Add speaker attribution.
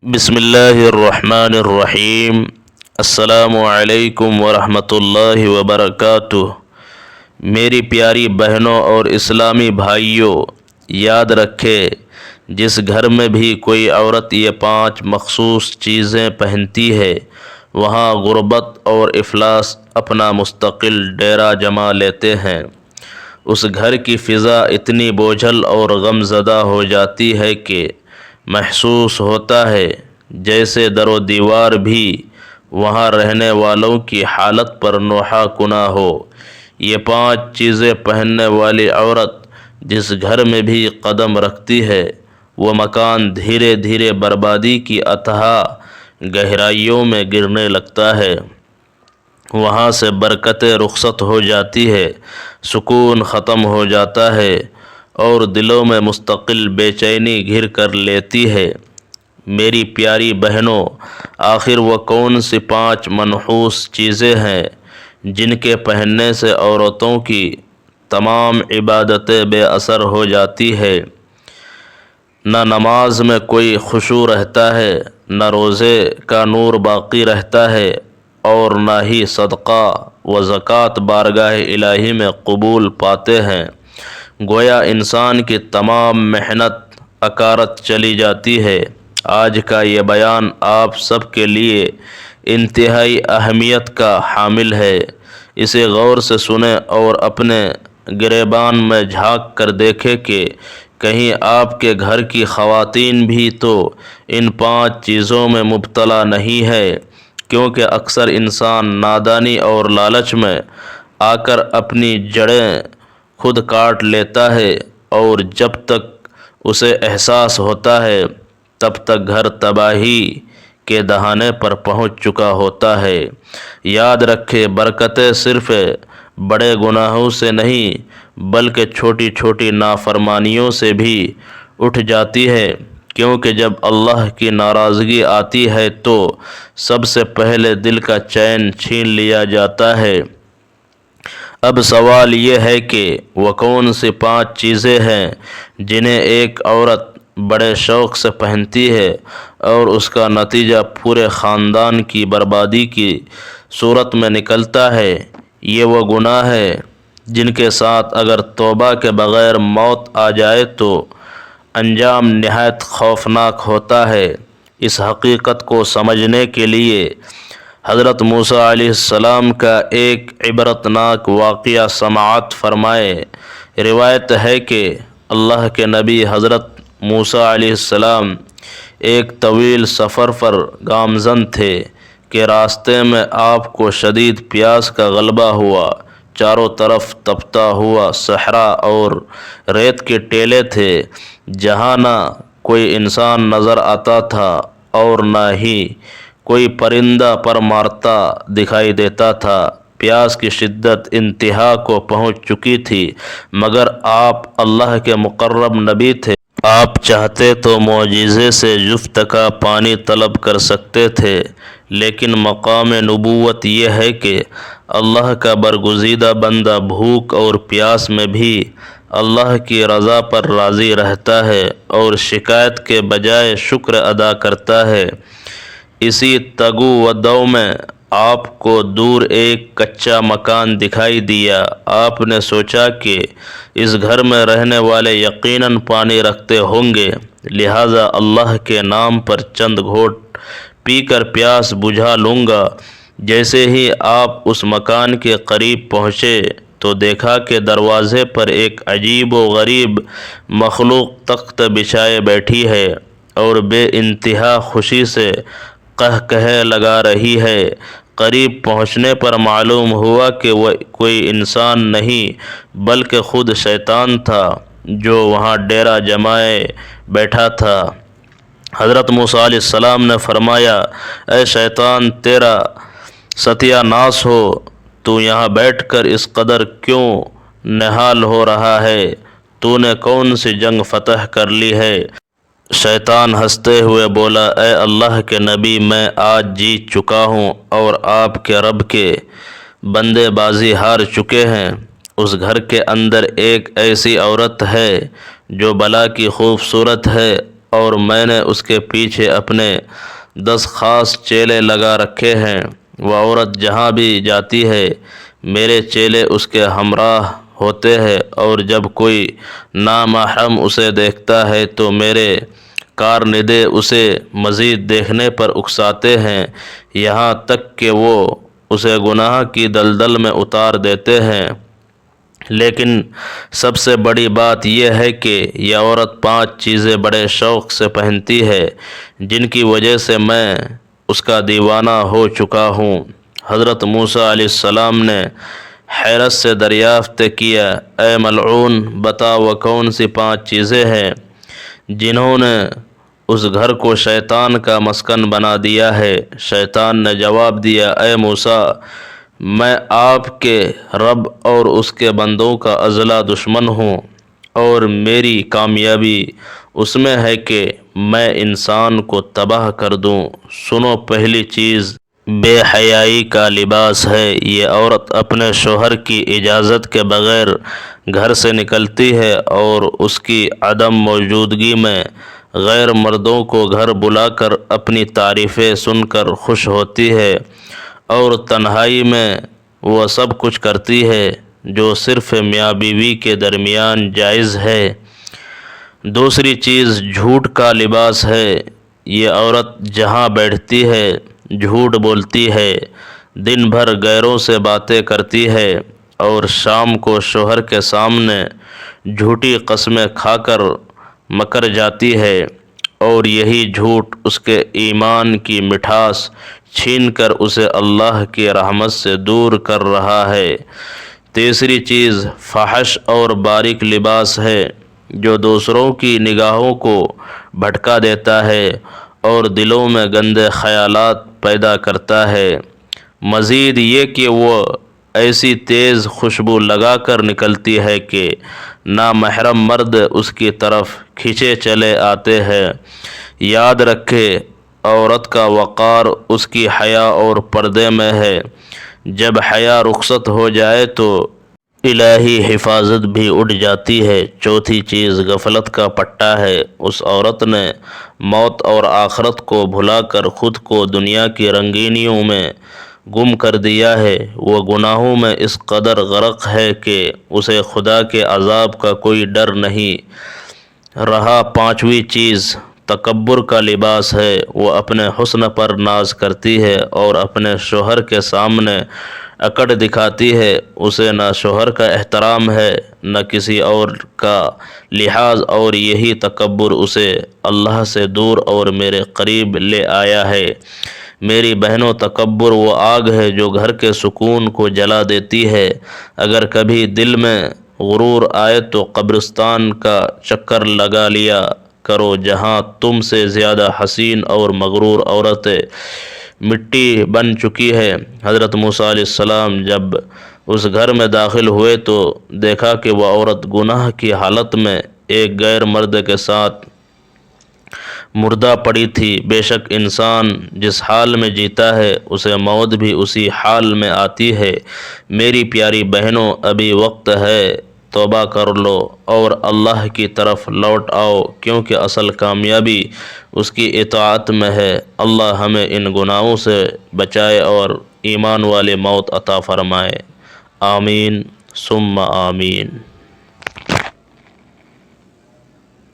Speaker 1: بسم اللہ الرحمن الرحیم۔ السلام علیکم ورحمۃ اللہ وبرکاتہ۔ میری پیاری بہنوں اور اسلامی بھائیوں، یاد رکھے جس گھر میں بھی کوئی عورت یہ 5 مخصوص چیزیں پہنتی ہے، وہاں غربت اور افلاس اپنا مستقل ڈیرا جما لیتے ہیں۔ اس گھر کی فضا اتنی بوجھل اور غم زدہ ہو جاتی ہے کہ محسوس ہوتا ہے جیسے در و دیوار بھی وہاں رہنے والوں کی حالت پر نوحہ کناں ہو۔ یہ 5 چیزیں پہننے والی عورت جس گھر میں بھی قدم رکھتی ہے، وہ مکان دھیرے دھیرے بربادی کی اتھاہ گہرائیوں میں گرنے لگتا ہے۔ وہاں سے برکتیں رخصت ہو جاتی ہے، سکون ختم ہو جاتا ہے اور دلوں میں مستقل بے چینی گھر کر لیتی ہے۔ میری پیاری بہنوں، آخر وہ کون سی 5 منحوس چیزیں ہیں جن کے پہننے سے عورتوں کی تمام عبادتیں بے اثر ہو جاتی ہے؟ نہ نماز میں کوئی خشوع رہتا ہے، نہ روزے کا نور باقی رہتا ہے، اور نہ ہی صدقہ و زکوٰۃ بارگاہ الہی میں قبول پاتے ہیں۔ گویا انسان کی تمام محنت اکارت چلی جاتی ہے۔ آج کا یہ بیان آپ سب کے لیے انتہائی اہمیت کا حامل ہے۔ اسے غور سے سنیں اور اپنے گریبان میں جھانک کر دیکھیں کہ کہیں آپ کے گھر کی خواتین بھی تو ان 5 چیزوں میں مبتلا نہیں ہے، کیونکہ اکثر انسان نادانی اور لالچ میں آ کر اپنی جڑیں خود کاٹ لیتا ہے، اور جب تک اسے احساس ہوتا ہے تب تک گھر تباہی کے دہانے پر پہنچ چکا ہوتا ہے۔ یاد رکھے، برکتیں صرف بڑے گناہوں سے نہیں بلکہ چھوٹی چھوٹی نافرمانیوں سے بھی اٹھ جاتی ہے، کیونکہ جب اللہ کی ناراضگی آتی ہے تو سب سے پہلے دل کا چین چھین لیا جاتا ہے۔ اب سوال یہ ہے کہ وہ کون سی 5 چیزیں ہیں جنہیں ایک عورت بڑے شوق سے پہنتی ہے اور اس کا نتیجہ پورے خاندان کی بربادی کی صورت میں نکلتا ہے؟ یہ وہ گناہ ہے جن کے ساتھ اگر توبہ کے بغیر موت آ جائے تو انجام نہایت خوفناک ہوتا ہے۔ اس حقیقت کو سمجھنے کے لیے حضرت موسیٰ علیہ السلام کا ایک عبرتناک واقعہ سماعت فرمائے۔ روایت ہے کہ اللہ کے نبی حضرت موسیٰ علیہ السلام ایک طویل سفر پر گامزن تھے کہ راستے میں آپ کو شدید پیاس کا غلبہ ہوا۔ چاروں طرف تپتا ہوا صحرا اور ریت کے ٹیلے تھے، جہاں نہ کوئی انسان نظر آتا تھا اور نہ ہی کوئی پرندہ پر مارتا دکھائی دیتا تھا۔ پیاس کی شدت انتہا کو پہنچ چکی تھی، مگر آپ اللہ کے مقرب نبی تھے۔ آپ چاہتے تو معجزے سے جفت کا پانی طلب کر سکتے تھے، لیکن مقام نبوت یہ ہے کہ اللہ کا برگزیدہ بندہ بھوک اور پیاس میں بھی اللہ کی رضا پر راضی رہتا ہے اور شکایت کے بجائے شکر ادا کرتا ہے۔ اسی تگو و دو میں آپ کو دور ایک کچا مکان دکھائی دیا۔ آپ نے سوچا کہ اس گھر میں رہنے والے یقیناً پانی رکھتے ہوں گے، لہٰذا اللہ کے نام پر چند گھونٹ پی کر پیاس بجھا لوں گا۔ جیسے ہی آپ اس مکان کے قریب پہنچے تو دیکھا کہ دروازے پر ایک عجیب و غریب مخلوق تخت بچھائے بیٹھی ہے اور بے انتہا خوشی سے قہقہے لگا رہی ہے۔ قریب پہنچنے پر معلوم ہوا کہ وہ کوئی انسان نہیں بلکہ خود شیطان تھا جو وہاں ڈیرا جمائے بیٹھا تھا۔ حضرت موسیٰ علیہ السلام نے فرمایا، اے شیطان، تیرا ستیہ ناس ہو، تو یہاں بیٹھ کر اس قدر کیوں نہال ہو رہا ہے؟ تو نے کون سی جنگ فتح کر لی ہے؟ شیطان ہنستے ہوئے بولا، اے اللہ کے نبی، میں آج جیت چکا ہوں اور آپ کے رب کے بندے بازی ہار چکے ہیں۔ اس گھر کے اندر ایک ایسی عورت ہے جو بلا کی خوبصورت ہے اور میں نے اس کے پیچھے اپنے 10 خاص چیلے لگا رکھے ہیں۔ وہ عورت جہاں بھی جاتی ہے میرے چیلے اس کے ہمراہ ہوتے ہیں، اور جب کوئی نامحرم اسے دیکھتا ہے تو میرے کارندے اسے مزید دیکھنے پر اکساتے ہیں، یہاں تک کہ وہ اسے گناہ کی دلدل میں اتار دیتے ہیں۔ لیکن سب سے بڑی بات یہ ہے کہ یہ عورت 5 چیزیں بڑے شوق سے پہنتی ہے جن کی وجہ سے میں اس کا دیوانہ ہو چکا ہوں۔ حضرت موسیٰ علیہ السلام نے حیرت سے دریافت کیا، اے ملعون، بتا وہ کون سی 5 چیزیں ہیں جنہوں نے اس گھر کو شیطان کا مسکن بنا دیا ہے؟ شیطان نے جواب دیا، اے موسیٰ، میں آپ کے رب اور اس کے بندوں کا ازلی دشمن ہوں، اور میری کامیابی اس میں ہے کہ میں انسان کو تباہ کر دوں۔ سنو، پہلی چیز بے حیائی کا لباس ہے۔ یہ عورت اپنے شوہر کی اجازت کے بغیر گھر سے نکلتی ہے اور اس کی عدم موجودگی میں غیر مردوں کو گھر بلا کر اپنی تعریفیں سن کر خوش ہوتی ہے، اور تنہائی میں وہ سب کچھ کرتی ہے جو صرف میاں بیوی کے درمیان جائز ہے۔ دوسری چیز جھوٹ کا لباس ہے۔ یہ عورت جہاں بیٹھتی ہے جھوٹ بولتی ہے، دن بھر غیروں سے باتیں کرتی ہے، اور شام کو شوہر کے سامنے جھوٹی قسمیں کھا کر مکر جاتی ہے، اور یہی جھوٹ اس کے ایمان کی مٹھاس چھین کر اسے اللہ کی رحمت سے دور کر رہا ہے۔ تیسری چیز فحش اور باریک لباس ہے جو دوسروں کی نگاہوں کو بھٹکا دیتا ہے اور دلوں میں گندے خیالات پیدا کرتا ہے۔ مزید یہ کہ وہ ایسی تیز خوشبو لگا کر نکلتی ہے کہ نامحرم مرد اس کی طرف کھنچے چلے آتے ہیں۔ یاد رکھے، عورت کا وقار اس کی حیا اور پردے میں ہے۔ جب حیا رخصت ہو جائے تو الہی حفاظت بھی اٹھ جاتی ہے۔ چوتھی چیز غفلت کا پٹا ہے۔ اس عورت نے موت اور آخرت کو بھلا کر خود کو دنیا کی رنگینیوں میں گم کر دیا ہے۔ وہ گناہوں میں اس قدر غرق ہے کہ اسے خدا کے عذاب کا کوئی ڈر نہیں رہا۔ پانچویں چیز تکبر کا لباس ہے۔ وہ اپنے حسن پر ناز کرتی ہے اور اپنے شوہر کے سامنے اکڑ دکھاتی ہے۔ اسے نہ شوہر کا احترام ہے نہ کسی اور کا لحاظ، اور یہی تکبر اسے اللہ سے دور اور میرے قریب لے آیا ہے۔ میری بہنوں، تکبر وہ آگ ہے جو گھر کے سکون کو جلا دیتی ہے۔ اگر کبھی دل میں غرور آئے تو قبرستان کا چکر لگا لیا کرو جہاں تم سے زیادہ حسین اور مغرور عورتیں مٹی بن چکی ہے۔ حضرت موسیٰ علیہ السلام جب اس گھر میں داخل ہوئے تو دیکھا کہ وہ عورت گناہ کی حالت میں ایک غیر مرد کے ساتھ مردہ پڑی تھی۔ بے شک انسان جس حال میں جیتا ہے اسے موت بھی اسی حال میں آتی ہے۔ میری پیاری بہنوں، ابھی وقت ہے، توبہ کر لو اور اللہ کی طرف لوٹ آؤ، کیونکہ اصل کامیابی اس کی اطاعت میں ہے۔ اللہ ہمیں ان گناہوں سے بچائے اور ایمان والی موت عطا فرمائے۔ آمین ثم آمین۔